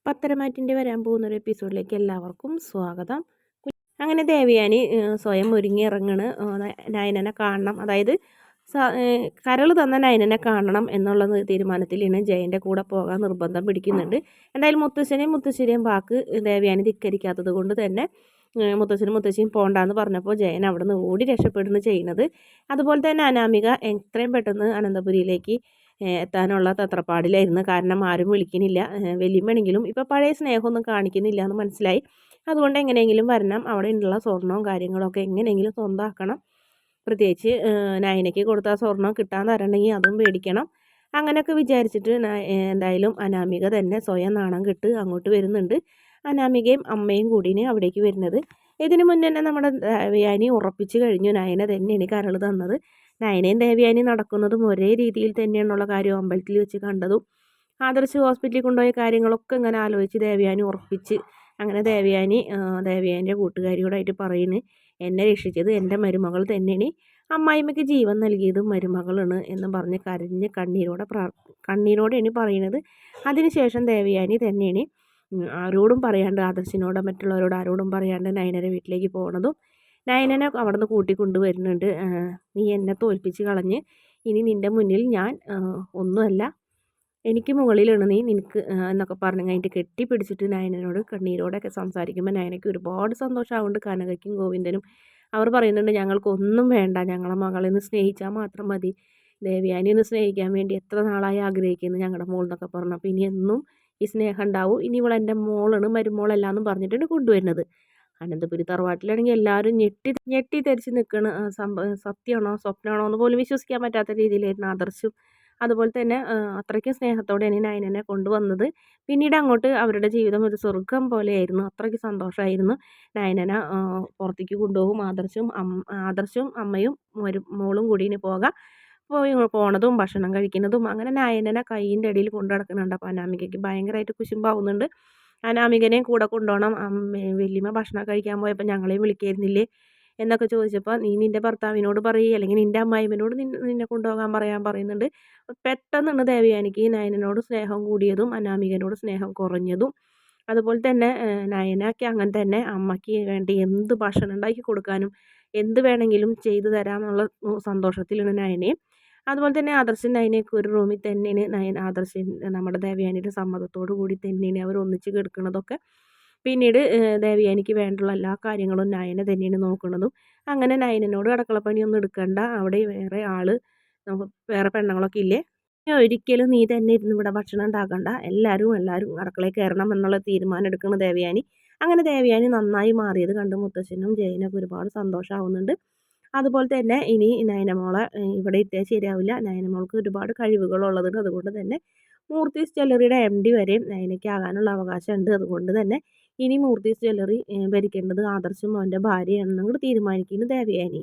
പത്തരമാറ്റിൻ്റെ വരാൻ പോകുന്നൊരു എപ്പിസോഡിലേക്ക് എല്ലാവർക്കും സ്വാഗതം. അങ്ങനെ ദേവയാനി സ്വയം ഒരുങ്ങി ഇറങ്ങണ് നയനനെ കാണണം. അതായത് കരൾ തന്ന നയനനെ കാണണം എന്നുള്ള തീരുമാനത്തിലാണ് ജയൻ്റെ കൂടെ പോകാൻ നിർബന്ധം പിടിക്കുന്നുണ്ട്. എന്തായാലും മുത്തശ്ശനെയും വാക്ക് ദേവയാനി ധിക്കരിക്കാത്തത് കൊണ്ട് തന്നെ മുത്തശ്ശനും മുത്തശ്ശിയും പോണ്ടാന്ന് പറഞ്ഞപ്പോൾ ജയൻ അവിടെ നിന്ന് ഓടി രക്ഷപ്പെടുന്നു ചെയ്യുന്നത്. അതുപോലെ തന്നെ അനാമിക എത്രയും പെട്ടെന്ന് അനന്തപുരിയിലേക്ക് എത്താനുള്ള തത്രപ്പാടിലായിരുന്നു. കാരണം ആരും വിളിക്കുന്നില്ല. വലിയമ്മണെങ്കിലും ഇപ്പോൾ പഴയ സ്നേഹമൊന്നും കാണിക്കുന്നില്ല എന്ന് മനസ്സിലായി. അതുകൊണ്ട് എങ്ങനെയെങ്കിലും വരണം, അവിടെ ഉള്ള സ്വർണവും കാര്യങ്ങളൊക്കെ എങ്ങനെയെങ്കിലും സ്വന്തമാക്കണം. പ്രത്യേകിച്ച് നയനയ്ക്ക് കൊടുത്ത സ്വർണം കിട്ടാൻ തരണമെങ്കിൽ അതും പേടിക്കണം. അങ്ങനെയൊക്കെ വിചാരിച്ചിട്ട് എന്തായാലും അനാമിക തന്നെ സ്വയം നാണം കെട്ട് അങ്ങോട്ട് വരുന്നുണ്ട്. അനാമികയും അമ്മയും കൂടിയാണ് അവിടേക്ക് വരുന്നത്. ഇതിനു മുന്നേ തന്നെ നമ്മുടെ ദേവയാനി ഉറപ്പിച്ച് കഴിഞ്ഞു നയന തന്നെയാണ് കരൾ തന്നത്. നയനയും ദേവയാനി നടക്കുന്നതും ഒരേ രീതിയിൽ തന്നെയാണുള്ള കാര്യം അമ്പലത്തിൽ വെച്ച് കണ്ടതും ആദർശ് ഹോസ്പിറ്റലിൽ കൊണ്ടുപോയ കാര്യങ്ങളൊക്കെ ഇങ്ങനെ ആലോചിച്ച് ദേവയാനി ഉറപ്പിച്ച്. അങ്ങനെ ദേവയാനിൻ്റെ കൂട്ടുകാരിയോടായിട്ട് പറയുന്നു, എന്നെ രക്ഷിച്ചത് എൻ്റെ മരുമകൾ തന്നെയാണ്, അമ്മായിമ്മയ്ക്ക് ജീവൻ നൽകിയതും മരുമകളാണ് എന്ന് പറഞ്ഞ് കരഞ്ഞ് കണ്ണീരോടെയാണ് പറയുന്നത്. അതിനുശേഷം ദേവയാനി തന്നെയാണ് ആരോടും പറയാണ്ട്, ആദർശിനോടോ മറ്റുള്ളവരോട് ആരോടും പറയാണ്ട് നയനയുടെ വീട്ടിലേക്ക് പോകുന്നതും നയനനെ അവിടെ നിന്ന് കൂട്ടിക്കൊണ്ടുവരുന്നുണ്ട്. നീ എന്നെ തോൽപ്പിച്ച് കളഞ്ഞ് ഇനി നിൻ്റെ മുന്നിൽ ഞാൻ ഒന്നുമല്ല, എനിക്ക് മുകളിലാണ് നീ, നിനക്ക് എന്നൊക്കെ പറഞ്ഞു കഴിഞ്ഞിട്ട് കെട്ടിപ്പിടിച്ചിട്ട് നയനനോട് കണ്ണീരോടൊക്കെ സംസാരിക്കുമ്പോൾ നയനയ്ക്ക് ഒരുപാട് സന്തോഷമാവുന്നുണ്ട്. കനകയ്ക്കും ഗോവിന്ദനും അവർ പറയുന്നുണ്ട്, ഞങ്ങൾക്കൊന്നും വേണ്ട, ഞങ്ങളെ മകളെ ഒന്ന് സ്നേഹിച്ചാൽ മാത്രം മതി, ദേവയാനി ഒന്ന് സ്നേഹിക്കാൻ വേണ്ടി എത്ര നാളായി ആഗ്രഹിക്കുന്നു ഞങ്ങളുടെ മോൾ എന്നൊക്കെ പറഞ്ഞു. അപ്പോൾ ഇനി എന്നും ഈ സ്നേഹം ഉണ്ടാവും, ഇനി ഇവൾ എൻ്റെ മോളാണ് മരുമോളല്ല എന്നും പറഞ്ഞിട്ടാണ് കൊണ്ടുവരുന്നത്. അനന്തപുരി തറവാട്ടിലാണെങ്കിൽ എല്ലാവരും ഞെട്ടി ധരിച്ച് നിൽക്കണ സത്യമാണോ സ്വപ്നമാണോ എന്ന് പോലും വിശ്വസിക്കാൻ പറ്റാത്ത രീതിയിലായിരുന്നു ആദർശും. അതുപോലെ തന്നെ അത്രയ്ക്കും സ്നേഹത്തോടെയാണ് നയനനെ കൊണ്ടുവന്നത്. പിന്നീട് അങ്ങോട്ട് അവരുടെ ജീവിതം ഒരു സ്വർഗം പോലെയായിരുന്നു. അത്രയ്ക്ക് സന്തോഷമായിരുന്നു. നയനനെ പുറത്തേക്ക് കൊണ്ടുപോകും. ആദർശും അമ്മയും മോളും കൂടി പോകാം പോണതും ഭക്ഷണം കഴിക്കുന്നതും അങ്ങനെ നയനനെ കൈയിൻ്റെ അടിയിൽ കൊണ്ടു നടക്കുന്നുണ്ട്. അപ്പോൾ അനാമികയ്ക്ക് ഭയങ്കരമായിട്ട് കുശുമ്പാവുന്നുണ്ട്. അനാമികനെയും കൂടെ കൊണ്ടുപോകണം. വല്യമ്മ ഭക്ഷണം കഴിക്കാൻ പോയപ്പോൾ ഞങ്ങളെയും വിളിക്കായിരുന്നില്ലേ എന്നൊക്കെ ചോദിച്ചപ്പോൾ, നീ നിൻ്റെ ഭർത്താവിനോട് പറയുക, അല്ലെങ്കിൽ നിൻ്റെ അമ്മായിമ്മനോട് നിന്നെ കൊണ്ടുപോകാൻ പറയുന്നുണ്ട്. പെട്ടെന്നാണ് ദേവയാനിക്ക് നയനനോട് സ്നേഹം കൂടിയതും അനാമികനോട് സ്നേഹം കുറഞ്ഞതും. അതുപോലെ തന്നെ നയനയ്ക്ക് അങ്ങനെ തന്നെ അമ്മയ്ക്ക് വേണ്ടി എന്ത് ഭക്ഷണം ഉണ്ടാക്കി കൊടുക്കാനും എന്ത് വേണമെങ്കിലും ചെയ്തു തരാമെന്നുള്ള സന്തോഷത്തിലാണ് നയനയും. അതുപോലെ തന്നെ ആദർശൻ നയനയൊക്കെ ഒരു റൂമിൽ തന്നെയാണ് ആദർശൻ നമ്മുടെ ദേവയാനിയുടെ സമ്മതത്തോടു കൂടി തന്നെയാണ് അവർ ഒന്നിച്ച് കിടക്കുന്നതൊക്കെ. പിന്നീട് ദേവയാനിക്ക് വേണ്ടുള്ള എല്ലാ കാര്യങ്ങളും നയന തന്നെയാണ് നോക്കുന്നതും. അങ്ങനെ നയനനോട് അടുക്കളപ്പണിയൊന്നും എടുക്കണ്ട, അവിടെ വേറെ പെണ്ണുങ്ങളൊക്കെ ഇല്ലേ, ഒരിക്കലും നീ തന്നെ ഇരുന്ന് ഇവിടെ ഭക്ഷണം ഉണ്ടാക്കണ്ട, എല്ലാവരും അടുക്കളയിൽ കയറണം എന്നുള്ള തീരുമാനം എടുക്കുന്ന ദേവയാനി. അങ്ങനെ ദേവയാനി നന്നായി മാറിയത് കണ്ട് മുത്തശ്ശനും ജയനൊക്കെ ഒരുപാട് സന്തോഷമാവുന്നുണ്ട്. അതുപോലെ തന്നെ ഇനി നയനമോളെ ഇവിടെ ഇട്ടേ ശരിയാവില്ല, നയനമോൾക്ക് ഒരുപാട് കഴിവുകളുള്ളതുണ്ട്. അതുകൊണ്ട് തന്നെ മൂർത്തീസ് ജ്വല്ലറിയുടെ MD വരെയും നയനയ്ക്ക് ആകാനുള്ള അവകാശമുണ്ട്. അതുകൊണ്ട് തന്നെ ഇനി മൂർത്തീസ് ജ്വല്ലറി ഭരിക്കേണ്ടത് ആദർശും അവൻ്റെ ഭാര്യയാണെന്നും കൂടി തീരുമാനിക്കുന്നു ദേവയാനി.